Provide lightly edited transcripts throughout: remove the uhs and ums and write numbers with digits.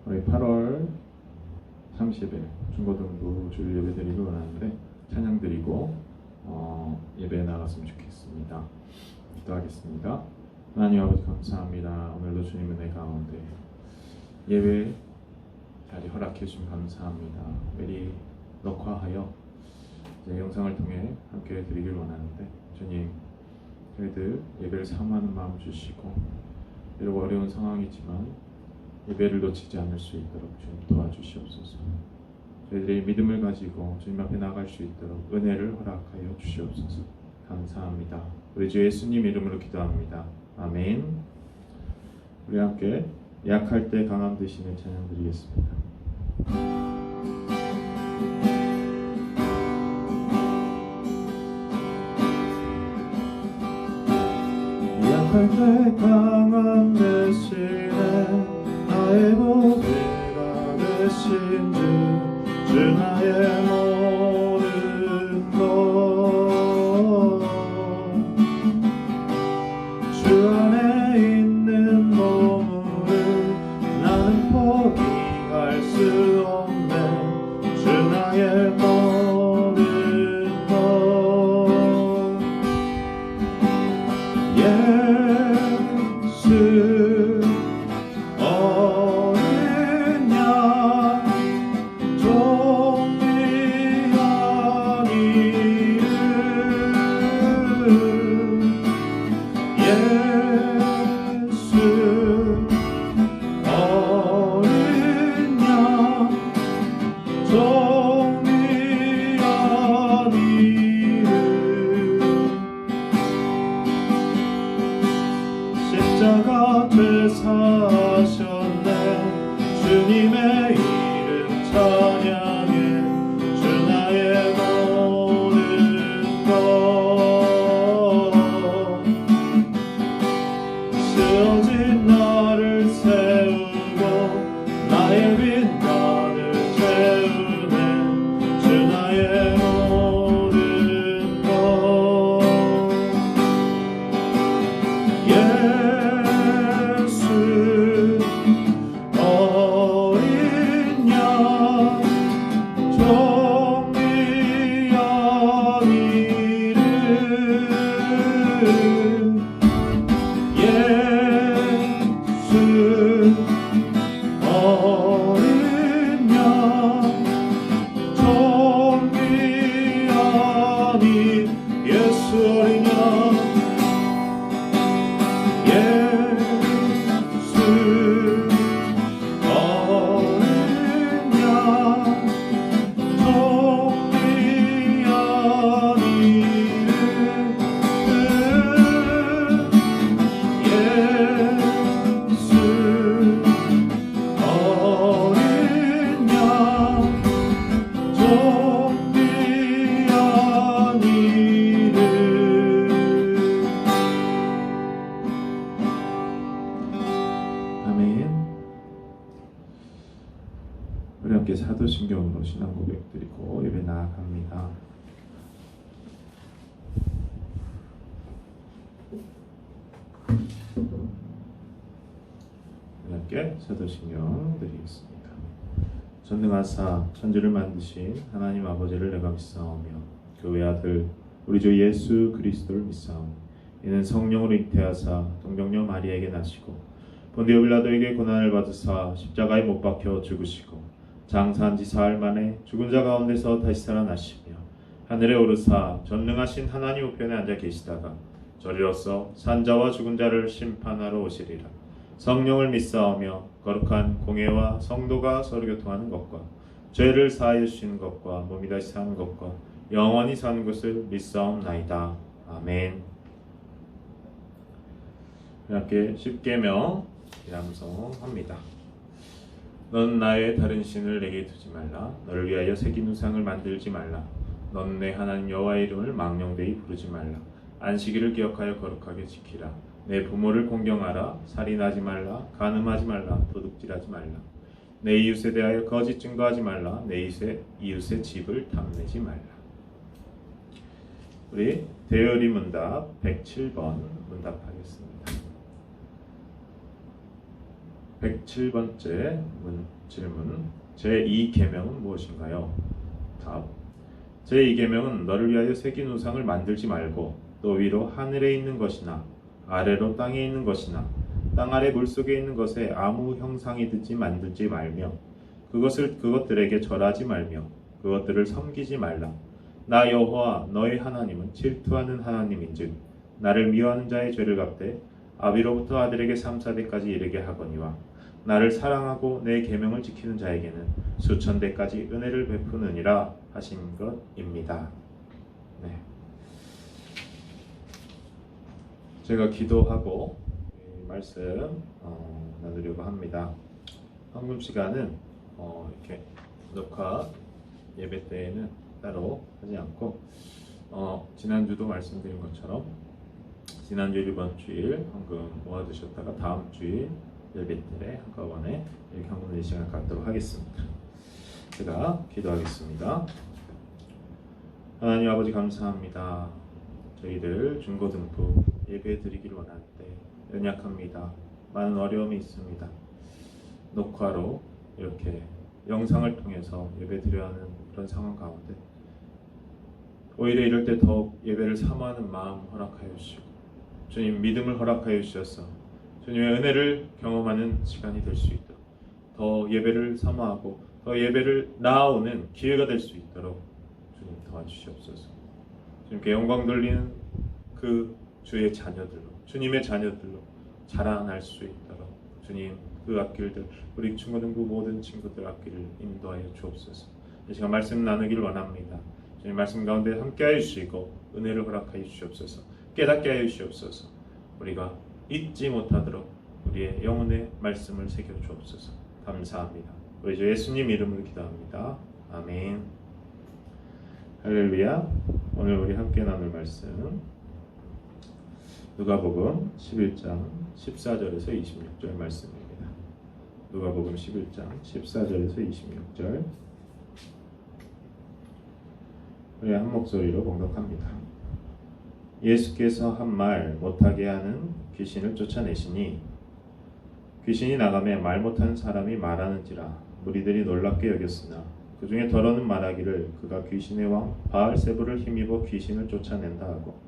우리 8월 30일 중고등부 주일 예배 드리기 원하는데 찬양 드리고 예배에 나갔으면 좋겠습니다. 기도하겠습니다. 하나님 아버지 감사합니다. 오늘도 주님 은혜 가운데 예배 자리 허락해 주시면 감사합니다. 미리 녹화하여 이제 영상을 통해 함께 드리길 원하는데 주님, 저희들 예배를 사모하는 마음 주시고 비록 어려운 상황이지만 예배를 놓치지 않을 수 있도록 주님 도와주시옵소서. 저희들이 믿음을 가지고 주님 앞에 나갈 수 있도록 은혜를 허락하여 주시옵소서. 감사합니다. 우리 주 예수님 이름으로 기도합니다. 아멘. 우리 함께 약할 때 강함 되시는 찬양 드리겠습니다. 약할 때 강함 되시네 나의 보배가 되신 주 나의 모든 것 주 안에 있는 보물을 나는 포기할 수 없네 주 나의 모든 것 예수 어린 양 존귀한 이름 예수 어린 양 존귀한 이름 십자가 되사셨네 주님의 이름 찬양해 주 나의 모든 것 쓰러진 나를 세우고 나의 빈간을 채우네 주 나의 모든 것 예수 어린 양 존귀한 이름 예수 어린 양 존귀한 이 예수 어린 양 예수 어린 양 존귀한 이름 예수 어린 양 존귀한 이름 아멘. 우리 함께 사도신경으로 신앙 고백 드리고 예배 나아갑니다. 우리 함께 사도신경 드리겠습니다. 전능하사 천지를 만드신 하나님 아버지를 내가 믿사오며 그 외아들 우리 주 예수 그리스도를 믿사오니 이는 성령으로 잉태하사 동정녀 마리아에게 나시고 본디오 빌라도에게 고난을 받으사 십자가에 못 박혀 죽으시고 장사한 지 사흘 만에 죽은 자 가운데서 다시 살아나시며 하늘에 오르사 전능하신 하나님 우편에 앉아 계시다가 저리로서 산자와 죽은 자를 심판하러 오시리라. 성령을 믿사오며 거룩한 공예와 성도가 서로 교통하는 것과 죄를 사하여 주시는 것과 몸이 다시 사는 것과 영원히 사는 것을 믿사옵나이다. 아멘. 함께 십계명 암송합니다. 넌 나의 다른 신을 내게 두지 말라. 너를 위하여 새긴 우상을 만들지 말라. 넌 내 하나님 여호와의 이름을 망령되이 부르지 말라. 안식일을 기억하여 거룩하게 지키라. 내 부모를 공경하라. 살인하지 말라. 간음하지 말라. 도둑질하지 말라. 내 이웃에 대하여 거짓 증거하지 말라. 내 이웃의 집을 탐내지 말라. 우리 대열이 문답 107번 문답하겠습니다. 107번째 질문. 제2계명은 무엇인가요? 답. 제2계명은 너를 위하여 새긴 우상을 만들지 말고 또 위로 하늘에 있는 것이나 아래로 땅에 있는 것이나 땅 아래 물속에 있는 것에 아무 형상이든지 만들지 말며 그것들에게 절하지 말며 그것들을 섬기지 말라. 나 여호와 너의 하나님은 질투하는 하나님인즉 나를 미워하는 자의 죄를 갚되 아비로부터 아들에게 3,4대까지 이르게 하거니와 나를 사랑하고 내 계명을 지키는 자에게는 수천 대까지 은혜를 베푸느니라 하신 것입니다. 네. 제가 기도하고 말씀 나누려고 합니다. 헌금 시간은 이렇게 녹화 예배 때에는 따로 하지 않고 지난주도 말씀드린 것처럼 지난주 이번 주일 헌금 모아두셨다가 다음 주일 예배 때 한꺼번에 이렇게 헌금 드리는 시간을 갖도록 하겠습니다. 제가 기도하겠습니다. 하나님 아버지 감사합니다. 저희들 중고등부 예배 드리기를 원하는데 연약합니다. 많은 어려움이 있습니다. 녹화로 이렇게 영상을 통해서 예배 드려야 하는 그런 상황 가운데 오히려 이럴 때 더욱 예배를 사모하는 마음 허락하여 주시고 주님 믿음을 허락하여 주셔서 주님의 은혜를 경험하는 시간이 될 수 있도록 더 예배를 사모하고 더 예배를 나아오는 기회가 될 수 있도록 주님 도와주시옵소서. 주님께 영광 돌리는 그 주의 자녀들로 주님의 자녀들로 자라날 수 있도록 주님 그 앞길들 우리 중고등부 모든 친구들 앞길을 인도하여 주옵소서. 이 시간 말씀 나누기를 원합니다. 주님 말씀 가운데 함께하여 주시고 은혜를 허락하여 주시옵소서. 깨닫게 하여 주시옵소서. 우리가 잊지 못하도록 우리의 영혼의 말씀을 새겨 주옵소서. 감사합니다. 우리 주 예수님 이름으로 기도합니다. 아멘. 할렐루야. 오늘 우리 함께 나눌 말씀 누가복음 11장 14절에서 26절 말씀입니다. 누가복음 11장 14절에서 26절 우리 한 목소리로 봉독합니다. 예수께서 한 말 못하게 하는 귀신을 쫓아내시니 귀신이 나가매 말 못하는 사람이 말하는지라 무리들이 놀랍게 여겼으나 그 중에 더러는 말하기를 그가 귀신의 왕 바알세불을 힘입어 귀신을 쫓아낸다 하고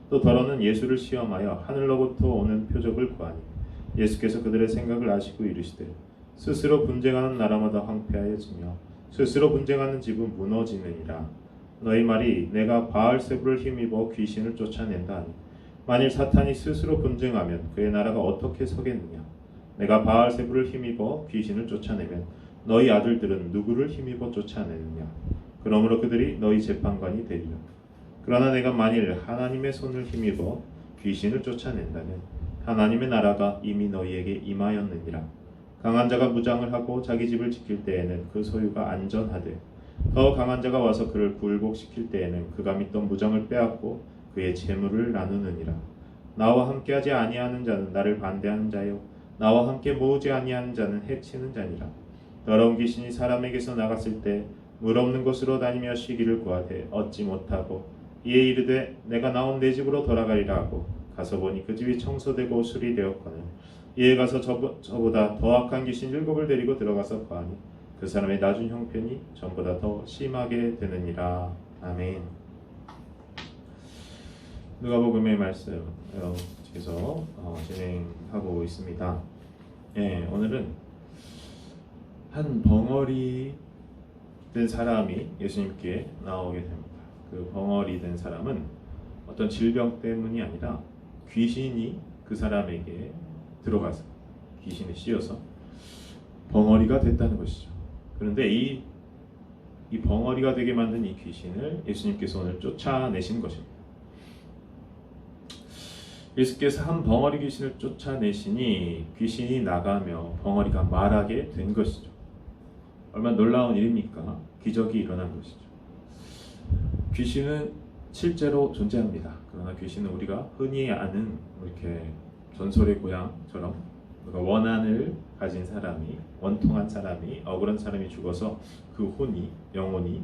또 더러는 예수를 시험하여 하늘로부터 오는 표적을 구하니 예수께서 그들의 생각을 아시고 이르시되 스스로 분쟁하는 나라마다 황폐하여지며 스스로 분쟁하는 집은 무너지느니라. 너희 말이 내가 바알세불을 힘입어 귀신을 쫓아낸다 하니 만일 사탄이 스스로 분쟁하면 그의 나라가 어떻게 서겠느냐. 내가 바알세불을 힘입어 귀신을 쫓아내면 너희 아들들은 누구를 힘입어 쫓아내느냐. 그러므로 그들이 너희 재판관이 되리라. 그러나 내가 만일 하나님의 손을 힘입어 귀신을 쫓아낸다면 하나님의 나라가 이미 너희에게 임하였느니라. 강한 자가 무장을 하고 자기 집을 지킬 때에는 그 소유가 안전하되 더 강한 자가 와서 그를 굴복시킬 때에는 그가 믿던 무장을 빼앗고 그의 재물을 나누느니라. 나와 함께하지 아니하는 자는 나를 반대하는 자요 나와 함께 모으지 아니하는 자는 해치는 자니라. 더러운 귀신이 사람에게서 나갔을 때 물 없는 곳으로 다니며 쉬기를 구하되 얻지 못하고 이에 이르되 내가 나온 내 집으로 돌아가리라 하고 가서 보니 그 집이 청소되고 수리되었거늘 이에 가서 저보다 더 악한 귀신 7을 데리고 들어가서 거하니 그 사람의 낮은 형편이 전보다 더 심하게 되느니라. 아멘. 누가복음의 말씀 계속 진행하고 있습니다. 오늘은 한 벙어리 된 사람이 예수님께 나오게 됩니다. 그 벙어리 된 사람은 어떤 질병 때문이 아니라 귀신이 그 사람에게 들어가서 귀신에 씌어서 벙어리가 됐다는 것이죠. 그런데 이 벙어리가 되게 만든 이 귀신을 예수님께서 오늘 쫓아내신 것입니다. 예수께서 한 벙어리 귀신을 쫓아내시니 귀신이 나가며 벙어리가 말하게 된 것이죠. 얼마나 놀라운 일입니까? 기적이 일어난 것이죠. 귀신은 실제로 존재합니다. 그러나 귀신은 우리가 흔히 아는 이렇게 전설의 고향처럼 원한을 가진 사람이 원통한 사람이 억울한 사람이 죽어서 그 혼이 영혼이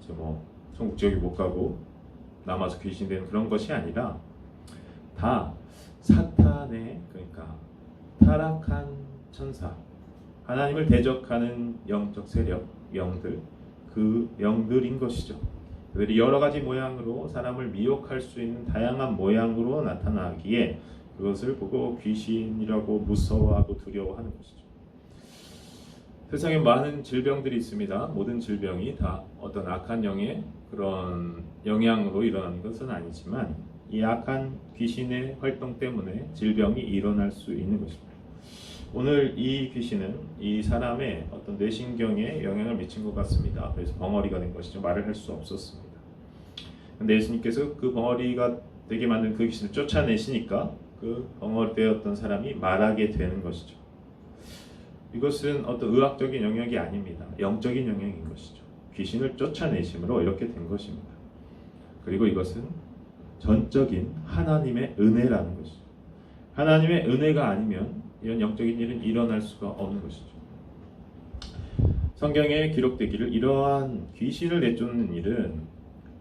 이제 천국 지옥에 못 가고 남아서 귀신 되는 그런 것이 아니라 다 사탄의 그러니까 타락한 천사 하나님을 대적하는 영적 세력, 영들, 그 영들인 것이죠. 그들이 여러 가지 모양으로 사람을 미혹할 수 있는 다양한 모양으로 나타나기에 그것을 보고 귀신이라고 무서워하고 두려워하는 것이죠. 세상에 많은 질병들이 있습니다. 모든 질병이 다 어떤 악한 영의 그런 영향으로 일어나는 것은 아니지만 이 악한 귀신의 활동 때문에 질병이 일어날 수 있는 것입니다. 오늘 이 귀신은 이 사람의 어떤 뇌신경에 영향을 미친 것 같습니다. 그래서 벙어리가 된 것이죠. 말을 할 수 없었습니다. 근데 예수님께서 그 벙어리가 되게 만든 그 귀신을 쫓아내시니까 그 벙어리 되었던 사람이 말하게 되는 것이죠. 이것은 어떤 의학적인 영역이 아닙니다. 영적인 영역인 것이죠. 귀신을 쫓아내심으로 이렇게 된 것입니다. 그리고 이것은 전적인 하나님의 은혜라는 것이죠. 하나님의 은혜가 아니면 이런 영적인 일은 일어날 수가 없는 것이죠. 성경에 기록되기를 이러한 귀신을 내쫓는 일은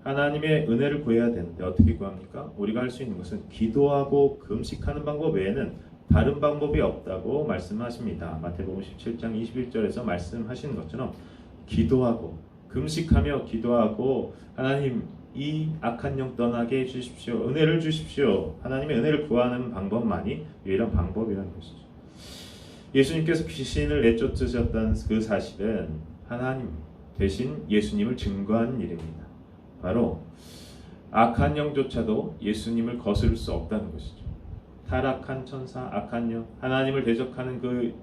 하나님의 은혜를 구해야 되는데 어떻게 구합니까? 우리가 할 수 있는 것은 기도하고 금식하는 방법 외에는 다른 방법이 없다고 말씀하십니다. 마태복음 17장 21절에서 말씀하시는 것처럼 기도하고 금식하며 기도하고 하나님 이 악한 영 떠나게 해주십시오. 은혜를 주십시오. 하나님의 은혜를 구하는 방법만이 유일한 방법이라는 것이죠. 예수님께서 귀신을 내쫓으셨다는 그 사실은 하나님 대신 예수님을 증거하는 일입니다. 바로 악한 영조차도 예수님을 거스를 수 없다는 것이죠. 타락한 천사, 악한 영, 하나님을 대적하는 그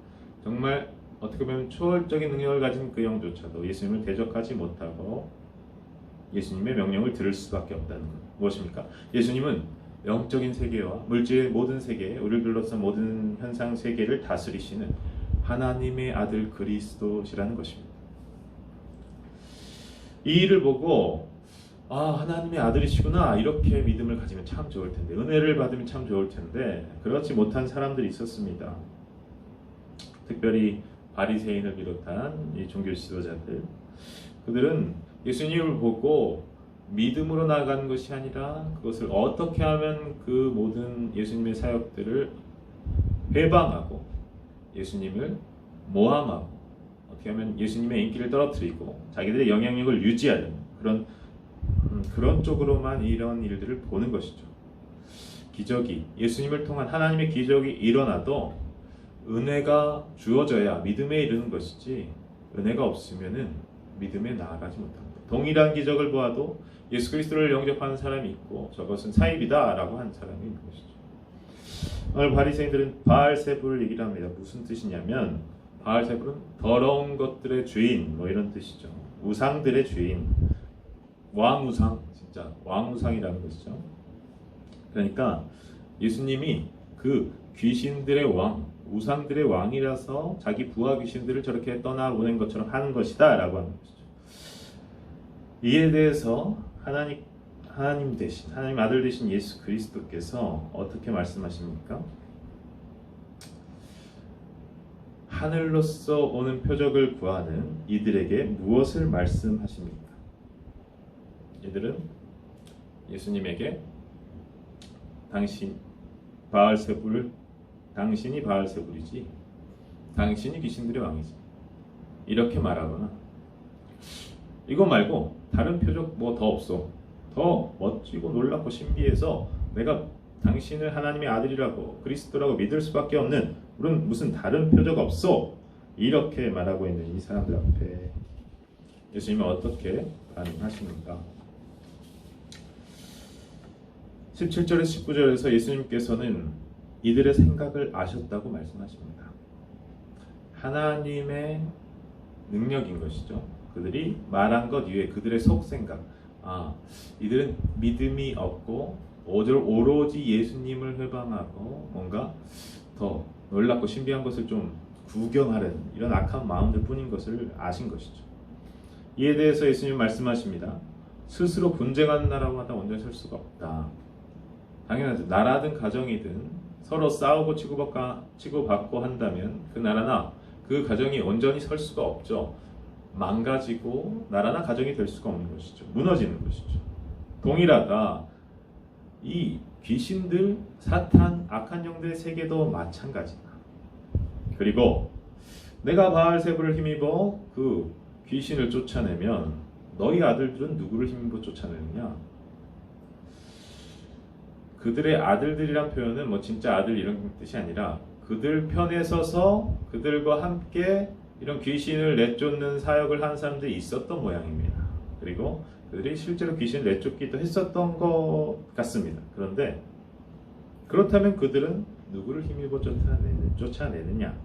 정말 어떻게 보면 초월적인 능력을 가진 그 영조차도 예수님을 대적하지 못하고 예수님의 명령을 들을 수밖에 없다는 것. 무엇입니까? 예수님은 영적인 세계와 물질의 모든 세계, 우리를 둘러싼 모든 현상 세계를 다스리시는 하나님의 아들 그리스도시라는 것입니다. 이 일을 보고 하나님의 아들이시구나 이렇게 믿음을 가지면 참 좋을 텐데, 은혜를 받으면 참 좋을 텐데 그렇지 못한 사람들이 있었습니다. 특별히 바리새인을 비롯한 이 종교 지도자들, 그들은 예수님을 보고 믿음으로 나아가는 것이 아니라 그것을 어떻게 하면 그 모든 예수님의 사역들을 회방하고 예수님을 모함하고 어떻게 하면 예수님의 인기를 떨어뜨리고 자기들의 영향력을 유지하려는 그런 쪽으로만 이런 일들을 보는 것이죠. 기적이, 예수님을 통한 하나님의 기적이 일어나도 은혜가 주어져야 믿음에 이르는 것이지 은혜가 없으면은 믿음에 나아가지 못합니다. 동일한 기적을 보아도 예수 그리스도를 영접하는 사람이 있고 저것은 사입이다 라고 하는 사람이 있는 것이죠. 오늘 바리새인들은 바알세불을 얘기를 합니다. 무슨 뜻이냐면 바알세불은 더러운 것들의 주인 이런 뜻이죠. 우상들의 주인, 왕우상, 진짜 왕우상이라는 것이죠. 그러니까 예수님이 그 귀신들의 왕, 우상들의 왕이라서 자기 부하 귀신들을 저렇게 떠나보낸 것처럼 하는 것이다 라고 하는 것이죠. 이에 대해서 하나님 대신, 하나님 아들 대신 예수 그리스도께서 어떻게 말씀하십니까? 하늘로서 오는 표적을 구하는 이들에게 무엇을 말씀하십니까? 이들은 예수님에게 당신이 바알세불이지, 당신이 귀신들의 왕이지 이렇게 말하거나, 이거 말고 다른 표적 뭐 더 없어, 더 멋지고 놀랍고 신비해서 내가 당신을 하나님의 아들이라고 그리스도라고 믿을 수밖에 없는 무슨 다른 표적 없어, 이렇게 말하고 있는 이 사람들 앞에 예수님은 어떻게 반응하십니까? 17절에서 19절에서 예수님께서는 이들의 생각을 아셨다고 말씀하십니다. 하나님의 능력인 것이죠. 그들이 말한 것 이외에 그들의 속생각, 이들은 믿음이 없고 오로지 예수님을 회방하고 뭔가 더 놀랍고 신비한 것을 좀 구경하려는 이런 악한 마음들 뿐인 것을 아신 것이죠. 이에 대해서 예수님 말씀하십니다. 스스로 분쟁하는 나라마다 온전히 설 수가 없다. 당연하죠. 나라든 가정이든 서로 싸우고 치고받고 한다면 그 나라나 그 가정이 온전히 설 수가 없죠. 망가지고 나라나 가정이 될 수가 없는 것이죠. 무너지는 것이죠. 동일하다. 이 귀신들, 사탄, 악한 영들의 세계도 마찬가지다. 그리고 내가 바알세불을 힘입어 그 귀신을 쫓아내면 너희 아들들은 누구를 힘입어 쫓아내느냐? 그들의 아들들이란 표현은 뭐 진짜 아들 이런 뜻이 아니라 그들 편에 서서 그들과 함께 이런 귀신을 내쫓는 사역을 한 사람들이 있었던 모양입니다. 그리고 그들이 실제로 귀신을 내쫓기도 했었던 것 같습니다. 그런데 그렇다면 그들은 누구를 힘입어 쫓아내느냐?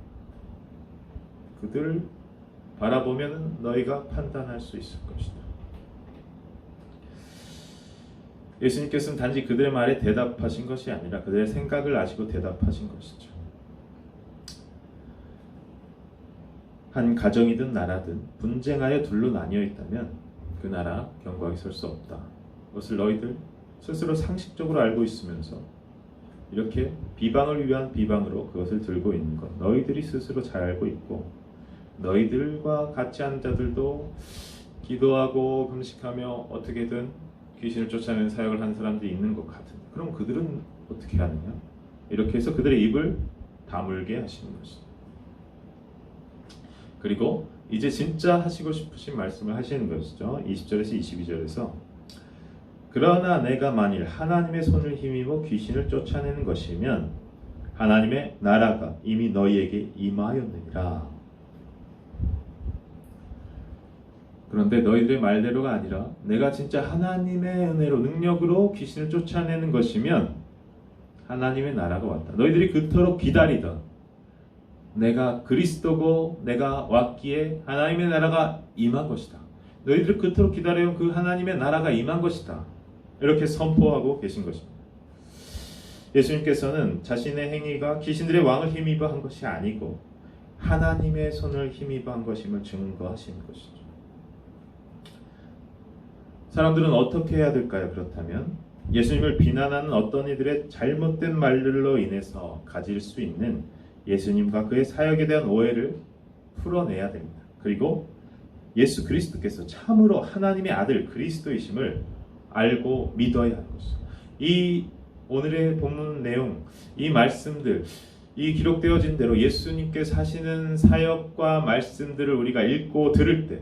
그들을 바라보면 너희가 판단할 수 있을 것이다. 예수님께서는 단지 그들의 말에 대답하신 것이 아니라 그들의 생각을 아시고 대답하신 것이죠. 한 가정이든 나라든 분쟁하여 둘로 나뉘어 있다면 그 나라 견고하게 설 수 없다. 그것을 너희들 스스로 상식적으로 알고 있으면서 이렇게 비방을 위한 비방으로 그것을 들고 있는 것 너희들이 스스로 잘 알고 있고 너희들과 같이 한 자들도 기도하고 금식하며 어떻게든 귀신을 쫓아내는 사역을 한 사람들이 있는 것 같은데 그럼 그들은 어떻게 하느냐? 이렇게 해서 그들의 입을 다물게 하시는 것이죠. 그리고 이제 진짜 하시고 싶으신 말씀을 하시는 것이죠. 20절에서 22절에서 그러나 내가 만일 하나님의 손을 힘입어 귀신을 쫓아내는 것이면 하나님의 나라가 이미 너희에게 임하였느니라. 그런데 너희들의 말대로가 아니라 내가 진짜 하나님의 은혜로 능력으로 귀신을 쫓아내는 것이면 하나님의 나라가 왔다. 너희들이 그토록 기다리던 내가 그리스도고 내가 왔기에 하나님의 나라가 임한 것이다. 너희들이 그토록 기다려온 그 하나님의 나라가 임한 것이다. 이렇게 선포하고 계신 것입니다. 예수님께서는 자신의 행위가 귀신들의 왕을 힘입어 한 것이 아니고 하나님의 손을 힘입어 한 것임을 증거하시는 것이죠. 사람들은 어떻게 해야 될까요? 그렇다면 예수님을 비난하는 어떤 이들의 잘못된 말들로 인해서 가질 수 있는 예수님과 그의 사역에 대한 오해를 풀어내야 됩니다. 그리고 예수 그리스도께서 참으로 하나님의 아들 그리스도이심을 알고 믿어야 하는 것이죠. 이 오늘의 본문 내용, 이 말씀들, 이 기록되어진 대로 예수님께서 하시는 사역과 말씀들을 우리가 읽고 들을 때,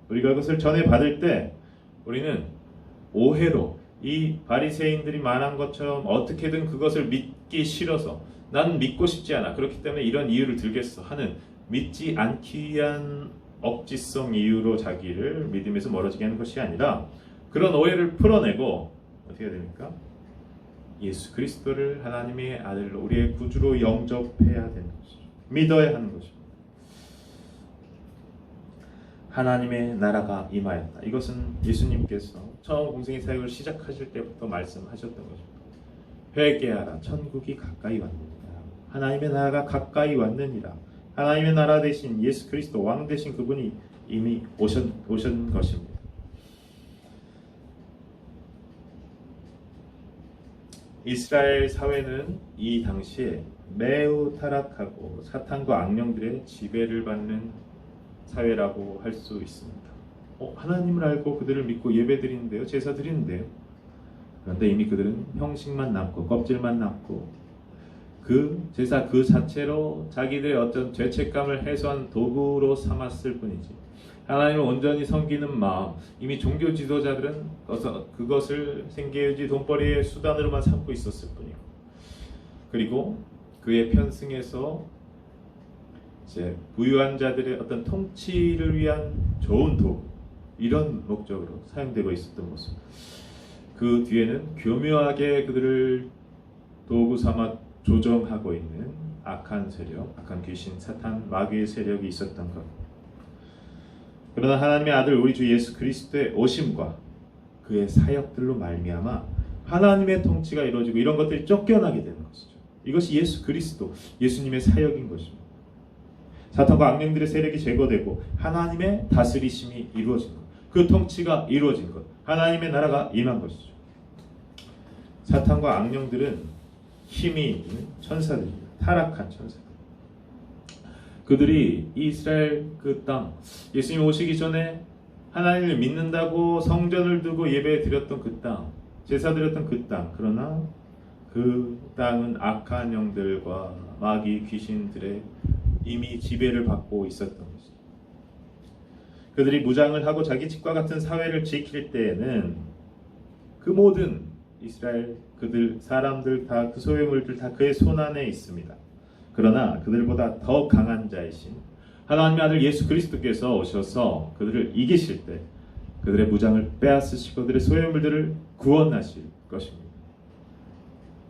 우리가 그것을 전해받을 때 우리는 오해로 이 바리새인들이 말한 것처럼 어떻게든 그것을 믿기 싫어서 나는 믿고 싶지 않아. 그렇기 때문에 이런 이유를 들겠어 하는 믿지 않기 위한 억지성 이유로 자기를 믿음에서 멀어지게 하는 것이 아니라 그런 오해를 풀어내고 어떻게 해야 됩니까? 예수 그리스도를 하나님의 아들로 우리의 구주로 영접해야 되는 것이죠. 믿어야 하는 것입니다. 하나님의 나라가 임하였다. 이것은 예수님께서 처음 공생의 사역을 시작하실 때부터 말씀하셨던 것입니다. 회개하라. 천국이 가까이 왔느니라. 하나님의 나라가 가까이 왔느니라. 하나님의 나라 대신 예수 그리스도 왕 대신 그분이 이미 오신 것입니다. 이스라엘 사회는 이 당시에 매우 타락하고 사탄과 악령들의 지배를 받는 사회라고 할 수 있습니다. 하나님을 알고 그들을 믿고 예배 드리는데요, 제사 드리는데요. 그런데 이미 그들은 형식만 남고 껍질만 남고 그 제사 그 자체로 자기들의 어떤 죄책감을 해소한 도구로 삼았을 뿐이지 하나님을 온전히 섬기는 마음, 이미 종교 지도자들은 그것을 생계유지 돈벌이의 수단으로만 삼고 있었을 뿐이고, 그리고 그의 편승에서 이제 부유한 자들의 어떤 통치를 위한 좋은 도구, 이런 목적으로 사용되고 있었던 모습. 그 뒤에는 교묘하게 그들을 도구 삼아 조정하고 있는 악한 세력, 악한 귀신, 사탄, 마귀의 세력이 있었던 것. 그러나 하나님의 아들 우리 주 예수 그리스도의 오심과 그의 사역들로 말미암아 하나님의 통치가 이루어지고 이런 것들이 쫓겨나게 되는 것이죠. 이것이 예수 그리스도, 예수님의 사역인 것입니다. 사탄과 악령들의 세력이 제거되고 하나님의 다스리심이 이루어진 것, 그 통치가 이루어진 것, 하나님의 나라가 임한 것이죠. 사탄과 악령들은 힘이 있는 천사들입니다. 타락한 천사들. 그들이 이스라엘 그 땅, 예수님 오시기 전에 하나님을 믿는다고 성전을 두고 예배 드렸던 그 땅, 제사 드렸던 그 땅, 그러나 그 땅은 악한 영들과 마귀 귀신들의 이미 지배를 받고 있었던 것이죠. 그들이 무장을 하고 자기 집과 같은 사회를 지킬 때에는 그 모든 이스라엘 그들 사람들 다 그 소유물들 다 그의 손안에 있습니다. 그러나 그들보다 더 강한 자이신 하나님의 아들 예수 그리스도께서 오셔서 그들을 이기실 때 그들의 무장을 빼앗으시고 그들의 소유물들을 구원하실 것입니다.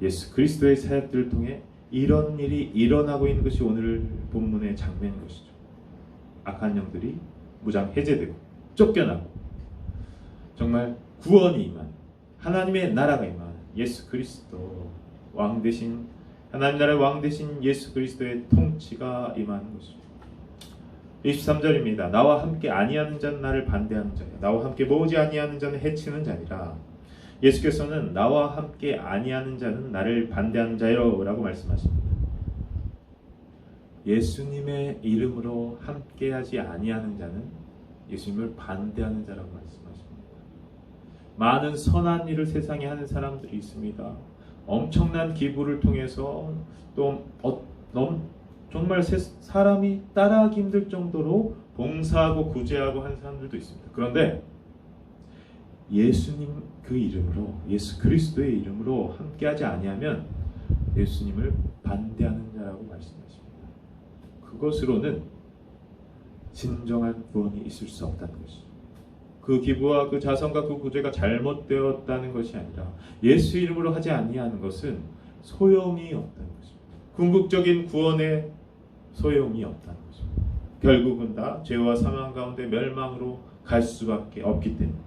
예수 그리스도의 사역들을 통해 이런 일이 일어나고 있는 것이 오늘 본문의 장면인 것이죠. 악한 영들이 무장 해제되고 쫓겨나고 정말 구원이 임한 하나님의 나라가 임한 예수 그리스도 왕 되신 하나님 나라의 왕 되신 예수 그리스도의 통치가 임하는 것이죠. 23절입니다. 나와 함께 아니하는 자는 나를 반대하는 자야. 나와 함께 모으지 아니하는 자는 해치는 자니라. 예수께서는 나와 함께 아니하는 자는 나를 반대하는 자요 라고 말씀하십니다. 예수님의 이름으로 함께하지 아니하는 자는 예수님을 반대하는 자라고 말씀하십니다. 많은 선한 일을 세상에 하는 사람들이 있습니다. 엄청난 기부를 통해서 또 정말 사람이 따라하기 힘들 정도로 봉사하고 구제하고 하는 사람들도 있습니다. 그런데 예수님 그 이름으로 예수 그리스도의 이름으로 함께하지 아니하면 예수님을 반대하는 자라고 말씀하십니다. 그것으로는 진정한 구원이 있을 수 없다는 것이죠. 그 기부와 그 자선과 그 구제가 잘못되었다는 것이 아니라 예수 이름으로 하지 아니하는 것은 소용이 없다는 것입니다. 궁극적인 구원에 소용이 없다는 것입니다. 결국은 다 죄와 사망 가운데 멸망으로 갈 수밖에 없기 때문에.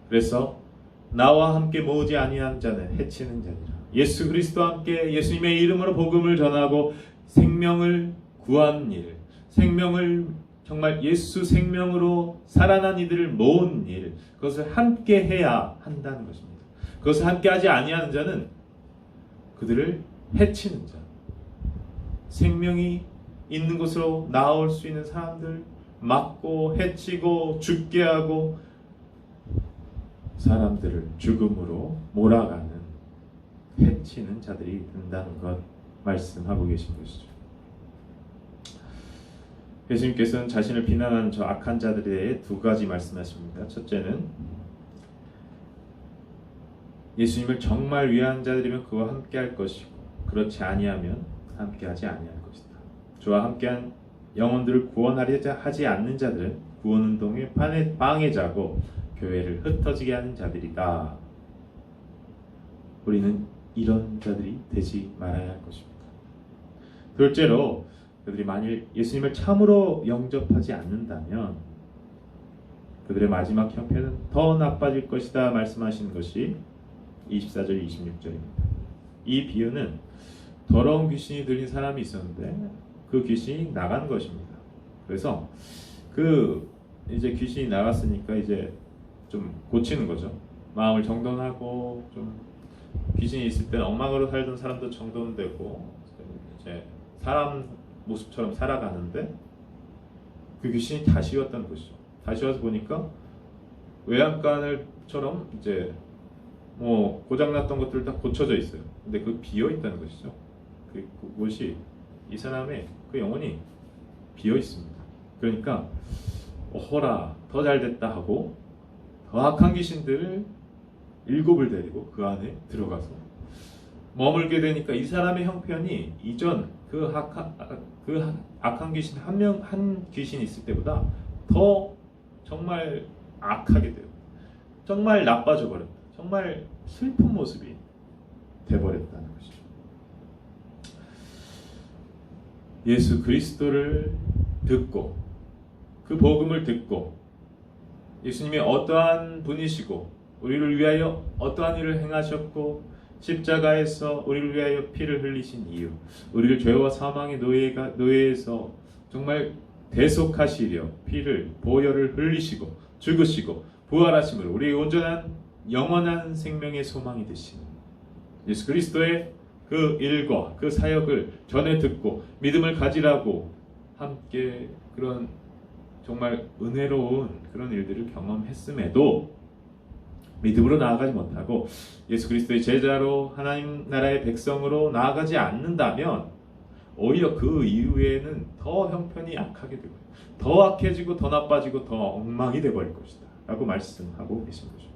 그래서 나와 함께 모으지 아니한 자는 해치는 자니라. 예수 그리스도와 함께 예수님의 이름으로 복음을 전하고 생명을 구한 일, 생명을 정말 예수 생명으로 살아난 이들을 모은 일, 그것을 함께 해야 한다는 것입니다. 그것을 함께 하지 아니하는 자는 그들을 해치는 자, 생명이 있는 곳으로 나올 수 있는 사람들 막고 해치고 죽게 하고 사람들을 죽음으로 몰아가는 해치는 자들이 된다는 것 말씀하고 계신 것이죠. 예수님께서는 자신을 비난하는 저 악한 자들에 대해 두 가지 말씀하십니다. 첫째는 예수님을 정말 위한 자들이면 그와 함께할 것이고 그렇지 아니하면 함께하지 아니할 것이다. 주와 함께한 영혼들을 구원하려자 하지 않는 자들은 구원운동의 방해자고 교회를 흩어지게 하는 자들이다. 우리는 이런 자들이 되지 말아야 할 것입니다. 둘째로 그들이 만일 예수님을 참으로 영접하지 않는다면 그들의 마지막 형편은 더 나빠질 것이다 말씀하시는 것이 24절 26절입니다. 이 비유는 더러운 귀신이 들린 사람이 있었는데 그 귀신이 나간 것입니다. 그래서 이제 귀신이 나갔으니까 이제 좀 고치는 거죠. 마음을 정돈하고 좀 귀신이 있을 때는 엉망으로 살던 사람도 정돈되고 이제 사람 모습처럼 살아가는데 그 귀신이 다시 왔다는 것이죠. 다시 와서 보니까 외양간을처럼 이제 뭐 고장났던 것들 다 고쳐져 있어요. 근데 그 비어 있다는 것이죠. 그곳이 이 사람의 그 영혼이 비어 있습니다. 그러니까 어허라 더 잘됐다 하고 더 악한 귀신들을 7을 데리고 그 안에 들어가서 머물게 되니까 이 사람의 형편이 이전 그 악한 귀신 한 귀신이 있을 때보다 더 정말 악하게 돼요. 정말 나빠져 버렸다. 정말 슬픈 모습이 돼버렸다는 것이죠. 예수 그리스도를 듣고 그 복음을 듣고 예수님이 어떠한 분이시고 우리를 위하여 어떠한 일을 행하셨고 십자가에서 우리를 위하여 피를 흘리신 이유, 우리를 죄와 사망의 노예에서 정말 대속하시려 피를 보혈을 흘리시고 죽으시고 부활하심으로 우리의 온전한 영원한 생명의 소망이 되신 예수 그리스도의 그 일과 그 사역을 전해 듣고 믿음을 가지라고 함께 그런 정말 은혜로운 그런 일들을 경험했음에도 믿음으로 나아가지 못하고 예수 그리스도의 제자로 하나님 나라의 백성으로 나아가지 않는다면 오히려 그 이후에는 더 형편이 악하게 되고 더 악해지고 더 나빠지고 더 엉망이 되어버릴 것이다 라고 말씀하고 계신 것입니다.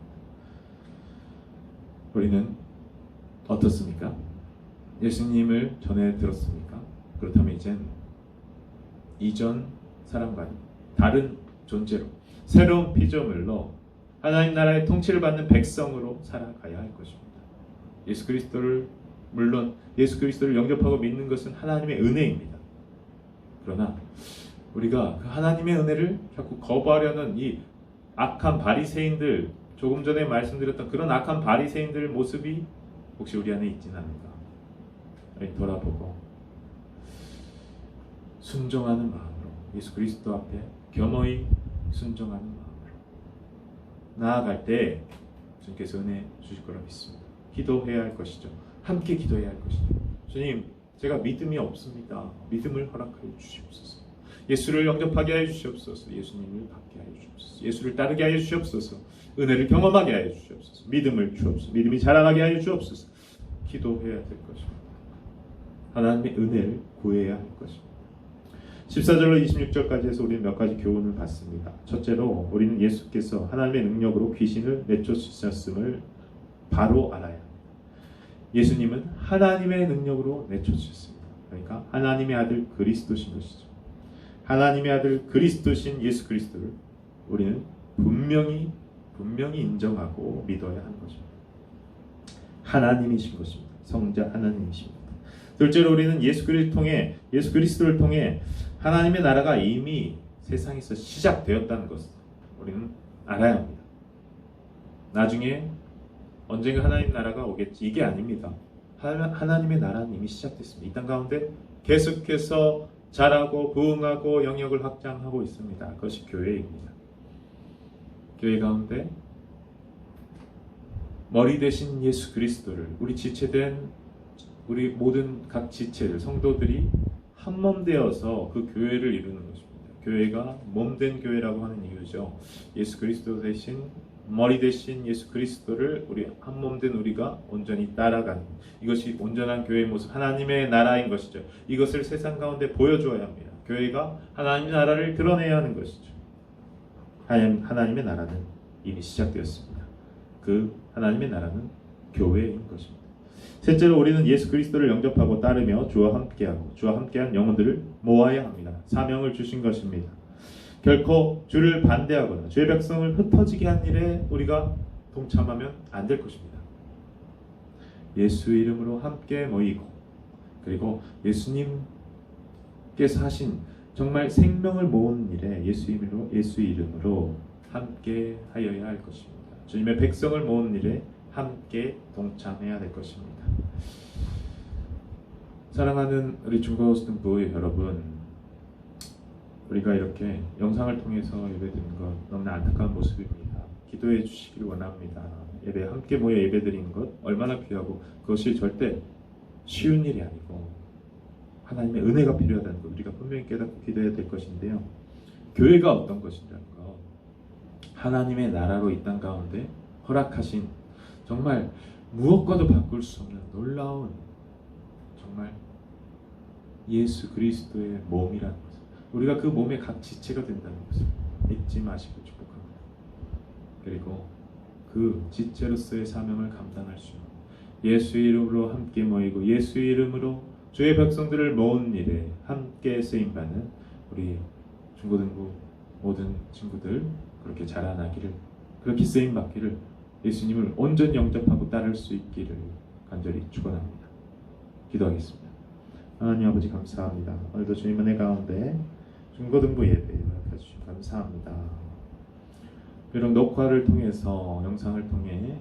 우리는 어떻습니까? 예수님을 전해 들었습니까? 그렇다면 이젠 이전 사람과는 다른 존재로 새로운 피조물로 하나님 나라의 통치를 받는 백성으로 살아가야 할 것입니다. 예수 그리스도를 물론 예수 그리스도를 영접하고 믿는 것은 하나님의 은혜입니다. 그러나 우리가 그 하나님의 은혜를 자꾸 거부하려는 이 악한 바리새인들, 조금 전에 말씀드렸던 그런 악한 바리새인들 모습이 혹시 우리 안에 있지는 않은가? 돌아보고 순종하는 마음으로 예수 그리스도 앞에 겸허히 순종하는 마음으로 나아갈 때 주님께서 은혜 주실 거라 믿습니다. 기도해야 할 것이죠. 함께 기도해야 할 것이죠. 주님, 제가 믿음이 없습니다. 믿음을 허락하여 주시옵소서. 예수를 영접하게 하여 주시옵소서. 예수님을 받게 하여 주시옵소서. 예수를 따르게 하여 주시옵소서. 은혜를 경험하게 하여 주시옵소서. 믿음을 주옵소서. 믿음이 자라나게 하여 주옵소서. 기도해야 될 것입니다. 하나님의 은혜를 구해야 할 것입니다. 14절로 26절까지 해서 우리는 몇 가지 교훈을 받습니다. 첫째로 우리는 예수께서 하나님의 능력으로 귀신을 내쫓으셨음을 바로 알아야 합니다. 예수님은 하나님의 능력으로 내쫓으셨습니다. 그러니까 하나님의 아들 그리스도신 것이죠. 하나님의 아들 그리스도신 예수 그리스도를 우리는 분명히 인정하고 믿어야 하는 것입니다. 하나님이신 것입니다. 성자 하나님이십니다. 둘째로 우리는 예수 그리스도를 통해 하나님의 나라가 이미 세상에서 시작되었다는 것을 우리는 알아야 합니다. 나중에 언젠가 하나님 나라가 오겠지, 이게 아닙니다. 하나님의 나라는 이미 시작됐습니다. 이 땅 가운데 계속해서 자라고 부흥하고 영역을 확장하고 있습니다. 그것이 교회입니다. 교회 가운데 머리 대신 예수 그리스도를 우리 지체된 우리 모든 각 지체들 성도들이 한 몸 되어서 그 교회를 이루는 것입니다. 교회가 몸된 교회라고 하는 이유죠. 예수 그리스도 대신 머리 대신 예수 그리스도를 우리 한 몸된 우리가 온전히 따라가는 이것이 온전한 교회의 모습, 하나님의 나라인 것이죠. 이것을 세상 가운데 보여주어야 합니다. 교회가 하나님의 나라를 드러내야 하는 것이죠. 하나님의 나라는 이미 시작되었습니다. 그 하나님의 나라는 교회인 것입니다. 셋째로 우리는 예수 그리스도를 영접하고 따르며 주와 함께한 영혼들을 모아야 합니다. 사명을 주신 것입니다. 결코 주를 반대하거나 주의 백성을 흩어지게 한 일에 우리가 동참하면 안 될 것입니다. 예수 이름으로 함께 모이고 그리고 예수님께서 하신 정말 생명을 모은 일에 예수 이름으로 함께 하여야 할 것입니다. 주님의 백성을 모은 일에 함께 동참해야 될 것입니다. 사랑하는 우리 중고등부 여러분, 우리가 이렇게 영상을 통해서 예배드리는 것 너무나 안타까운 모습입니다. 기도해 주시기를 원합니다. 예배 함께 모여 예배드리는 것 얼마나 귀하고 그것이 절대 쉬운 일이 아니고 하나님의 은혜가 필요하다는 것 우리가 분명히 깨닫고 기도해야 될 것인데요. 교회가 어떤 것이라는 것, 하나님의 나라로 이 땅 가운데 허락하신 정말 무엇과도 바꿀 수 없는 놀라운 정말 예수 그리스도의 몸이라는 것을 우리가 그 몸의 각 지체가 된다는 것을 잊지 마시고 축복합니다. 그리고 그 지체로서의 사명을 감당할 수 있는 예수 이름으로 함께 모이고 예수 이름으로 주의 백성들을 모은 일에 함께 쓰임받는 우리 중고등부 모든 친구들 그렇게 자라나기를, 그렇게 쓰임받기를, 예수님을 온전히 영접하고 따를 수 있기를 간절히 축원합니다. 기도하겠습니다. 하나님 아버지 감사합니다. 오늘도 주님 은혜 가운데 중고등부 예배 허락해 주시면 감사합니다. 비록 녹화를 통해서 영상을 통해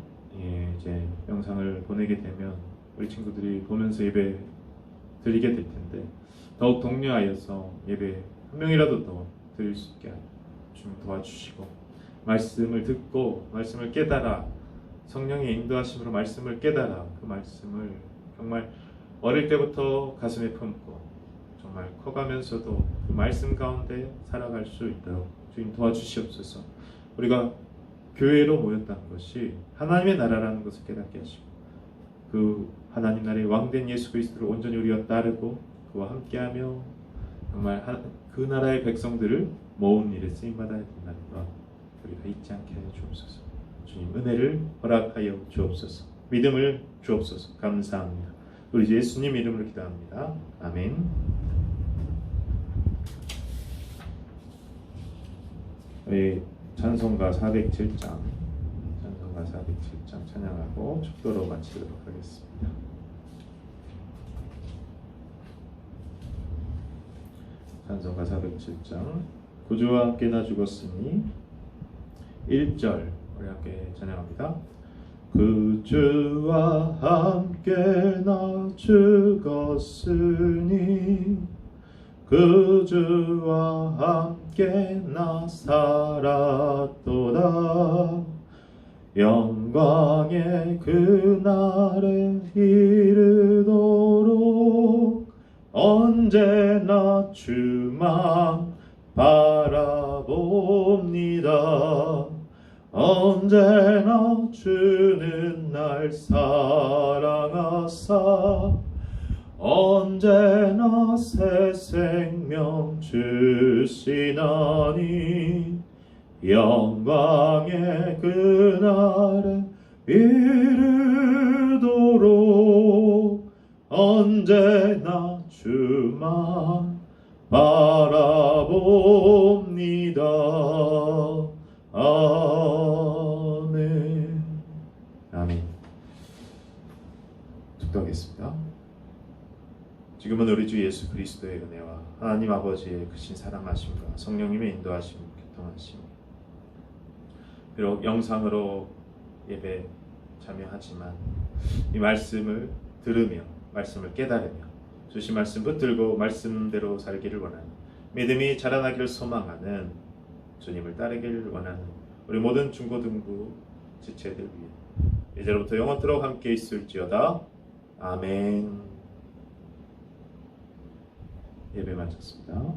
이제 영상을 보내게 되면 우리 친구들이 보면서 예배 드리게 될 텐데 더욱 독려하여서 예배 한 명이라도 더 드릴 수 있게 좀 도와주시고 말씀을 듣고 말씀을 깨달아 성령의 인도하심으로 말씀을 깨달아 그 말씀을 정말 어릴 때부터 가슴에 품고 정말 커가면서도 그 말씀 가운데 살아갈 수 있도록 주님 도와주시옵소서. 우리가 교회로 모였다는 것이 하나님의 나라라는 것을 깨닫게 하시고 그 하나님 나라의 왕된 예수 그리스도를 온전히 우리가 따르고 그 그와 함께하며 정말 그 나라의 백성들을 모은 일에 쓰임받아야 된다는 것 우리가 잊지 않게 하여 주옵소서. 주님 은혜를 허락하여 주옵소서. 믿음을 주옵소서. 감사합니다. 우리 주 예수님 이름으로 기도합니다. 아멘. 찬송가 407장 찬양하고 축도로 마치도록 하겠습니다. 찬송가 407장 구주와 함께 나 죽었으니 1절 우리 함께 찬양합니다. 구주와 함께 나 죽었으니 구주와 함께 나 살았도다. 영광의 그날에 이르도록 언제나 주만 바라봅니다. 언제나 주는 날 사랑하사 언제나 새 생명 주시나니 영광의 그날에 이르도록 언제나 주만 바라봅니다. 아멘. 아멘. 축도하겠습니다. 지금은 우리 주 예수 그리스도의 은혜와 하나님 아버지의 크신 사랑하심과 성령님의 인도하심, 교통하심, 비록 영상으로 예배 참여하지만 이 말씀을 들으며 말씀을 깨달으며 주신 말씀 붙들고 말씀대로 살기를 원하는 믿음이 자라나기를 소망하는 주님을 따르기를 원하는 우리 모든 중고등부 지체들 위해 이제로부터 영원토록 함께 있을지어다. 아멘. 예배 마쳤습니다.